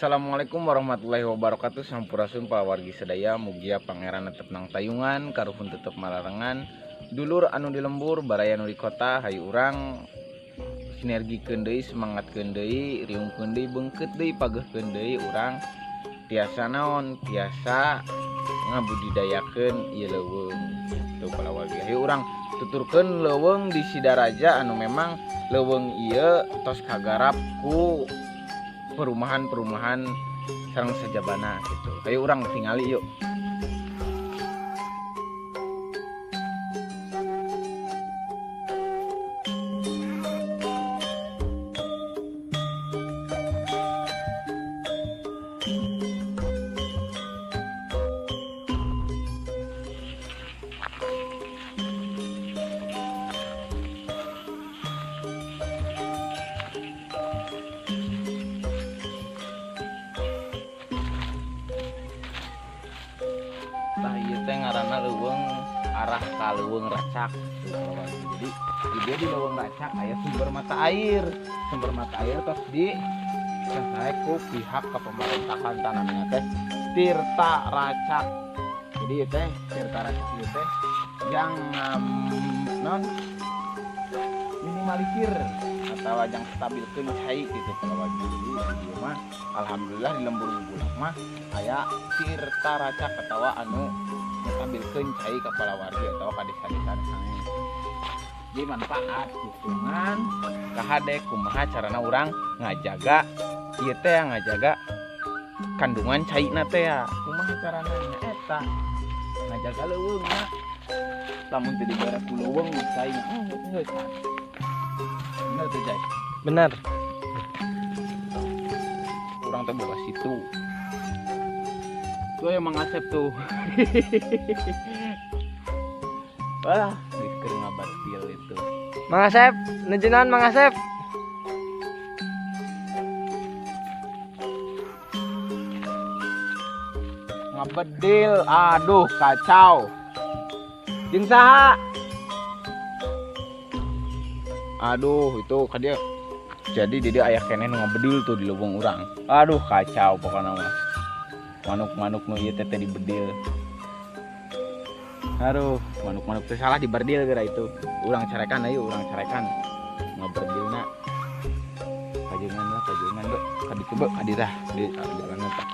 Assalamualaikum warahmatullahi wabarakatuh. Sampurasun pawargi sedaya, mugia pangeran tetep nang tayungan, karuhun tetep malarengan. Dulur anu di lembur, baraya anu di kota, hayu urang sinergi deui, semangat deui, riungkeun deui, beungkeut deui, pageuhkeun deui urang tiasa naon, tiasa ngabudidayakeun ieu leuweung. Tuh pawargi, hayu urang tuturkeun leuweung di Sidaraja anu memang leuweung ieu tos kagarap ku perumahan-perumahan sareng sajabana gitu. Ayo urang tingali yuk. Tah ieu teh ngaranna leuweung arah ka Leuweung Racak. Jadi dia di Leuweung Racak aya sumber mata air. Sumber mata air tos di sasae ku pihak kepemerintahan tanahnya teh Tirta Racak. Jadi ieu teh Tirta Racak ieu teh yang minimalisir atau yang stabilkeun cai gitu kalau jadi di mah alhamdulillah di lembur bulan mah aya Tirta Racak atawa anu stabilkeun cai ka palawargi atawa ka desa-desa sange. Jadi manfaat dukungan kahade kumaha carana urang ngajaga ieu teh ngajaga kandungan caina teh ya. Kumaha carana nya eta ngajaga leuweungna. Lamun teu dibere ku leuweung cai heus. Bener tuh Jai? Benar. Kurang teh boga situ. Tuh yang mengasep tuh. Wah, keur ngabatil itu. Mang Asep, nejenan Mang Asep. Ngabedil, aduh kacau. Jeung saha? Aduh itu kan dia. Jadi dia ayah kene ngabedil tuh di lubung urang. Aduh kacau pokoknya mah. Manuk-manuk nu ieu teh dibedil. Aduh, manuk-manuk teh salah diberdil gara itu. Urang carekan ayo, urang carekan. Ngaberdilna. Kajengan do. Kadi coba kadi tah di jalanna tah.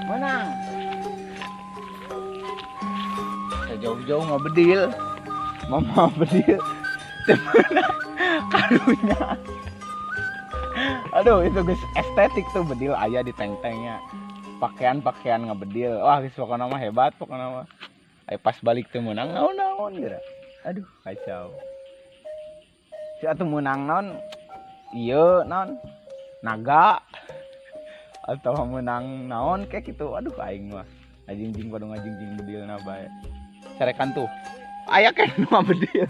Menang. Jauh-jauh ngabedil. Mama bedil. Temana karunya. Aduh, itu guys estetik tuh bedil aya di teng-tengnya. Pakaian-pakaian ngabedil. Wah, geus pokona mah hebat pokona mah. Ai pas balik teu meunang naon-naon geura. Aduh, kacau. Si atuh meunang naon? Ieu naon? Naga. Atau menang naon kayak gitu. Aduh aing mah ngajingjing pada ngajingjing bedilna bae. Carekan tuh aya kan mah bedil.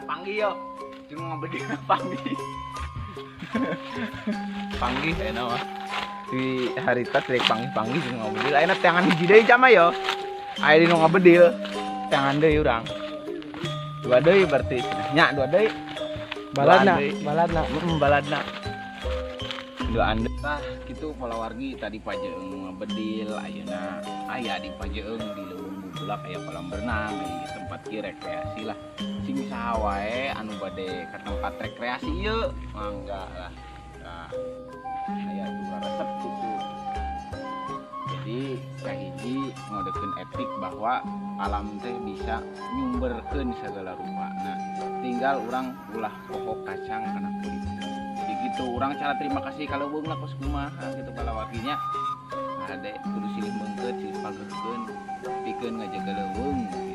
panggih yo. Cuma ngabedil panggih. Panggih enak mah. Di harita trek panggih cuma ngabedil. Ayeuna tangan hiji deui jama yo. Aya di nu ngabedil. Tangan deui urang. Dua deui berarti. Nya dua deui. Baladna. Baladna. Dua ande. Tah kitu palawargi tadi pajeung ngabedil ayeuna aya di pajeung di leuweung bubulak aya kolam berenang di tempat kieu rekreasi lah. Sing saha wae anu bade ka tempat rekreasi ieu mangga lah. Nah, aya dua resep kitu. Jadi kahiji ngodekeun etik bahwa alam teh bisa nyumberkeun segala rupa. Nah, tinggal urang ulah pokok kacang kana kulit. Jadi gitu urang cara terima kasih kalau beung lah kos kumaha gitu palawarginya. Ade kudu silih meungkeut silih pageukeun pikeun ngajaga leuweung gitu.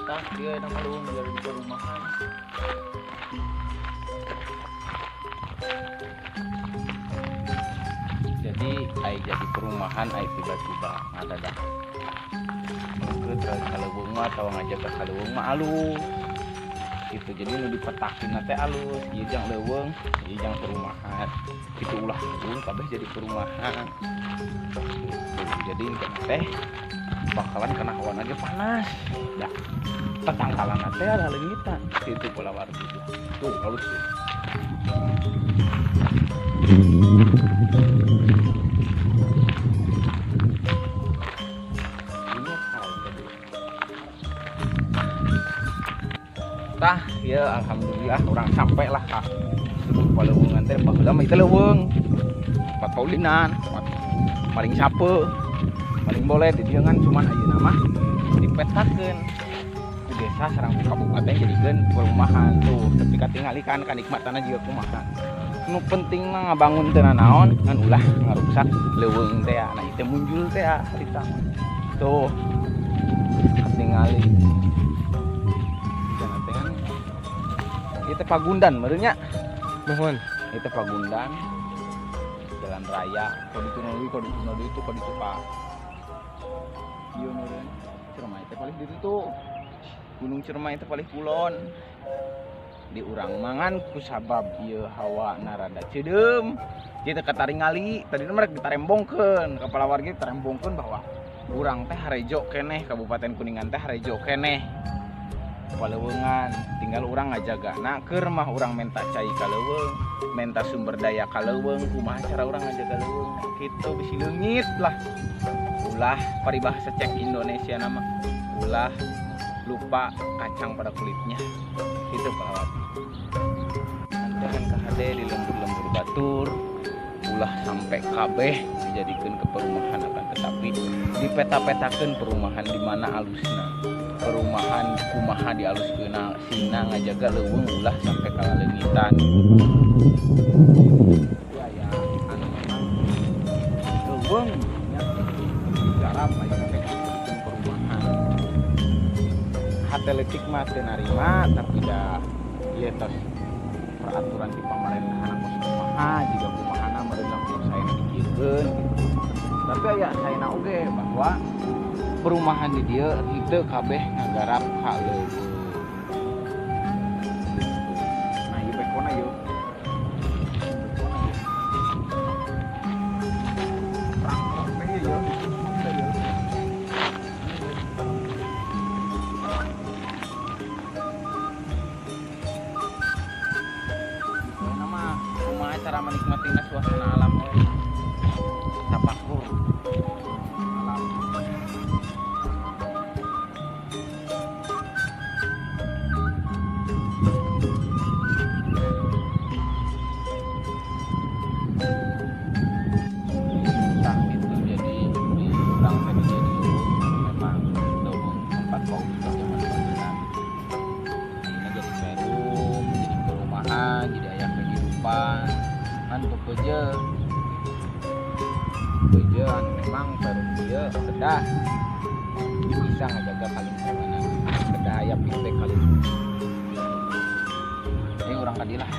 Tah dia nama leuweung dari perumahan. Jadi ai jadi perumahan ai tiba-tiba ngadadak mungkin terus kaleuweung mah atawa ngajak ka kaleuweung mah alus gitu. Jadi nu dipetakeun teh alus ieu jang leuweung ieu jang perumahan kitu ulah leuweung kabeh jadi perumahan gitu. Jadi teh bakalan kena hawa aja panas dah petangkalan teh ada leungitan kitu palawargi tuh halus tuh. Tah ya alhamdulillah orang sampai lah kak paleuweungan teh baheula mah itu leuweung tempat paulinan tempat paling sape paling boleh di dieu ngan cuman ayeuna mah dipetakeun di desa sareng kabupaten jadikeun perumahan tuh tapi katinggalikan kanikmatanna jiga kumaha nu penting mah ngabangun teu naon ngan ulah ngarusak leuweung teh nah ieu muncul teh harita tuh katingali itu Pagundan merenya Mohon. itu Pagundan jalan raya kode tunodi itu kode itu Pak iya meren Ciremai itu paling itu Gunung Ciremai itu paling kulon di urang mangan kusabab ieu hawa narada cedeum kita kataringali tadi mereka ditarembongkeun kepala warga ditarembongkeun bahwa urang teh harejo keneh Kabupaten Kuningan teh harejo keneh paleuweungan tinggal urang ngajagana keur mah urang menta cai ka leuweung menta sumber daya ka leuweung kumaha cara urang ngajaga leuweung kitu bisi leungit lah ulah paribahasa cek Indonesia nama ulah lupa kacang pada kulitnya itu pelawat nanti akan kahade di lembur-lembur batur ulah sampai kabeh dijadikan ke perumahan akan tetapi dipeta-petakeun perumahan di mana alusna perumahan kumaha dialuskeuna sina ngajaga leuweung ulah sampai kalaleungitan ya ya anu memang leuweung nya garap aya bikin perumahan atletik mah teu narima tapi da ieu tos peraturan di pamerintahan kos kumaha jiga kumahana meureuh saena dikieun gitu. Tapi aya saena oge bahwa perumahan di dieu henteu kabeh ngagarap hak leuweung. Nah, ieu bekona ieu. Rangkok teh ieu. Nama kumaha cara menikmatinya suasana alam tapakur alam. Nah itu jadi di urang tadi jadi memang leuweung tempat fokus zaman panjenengan ini jadi perum jadi perumahan jadi aya kehidupan kan bebeje anu memang perum ieu kedah bisa ngajaga kalimpermanan kedaya pitek kali ini orang kadilah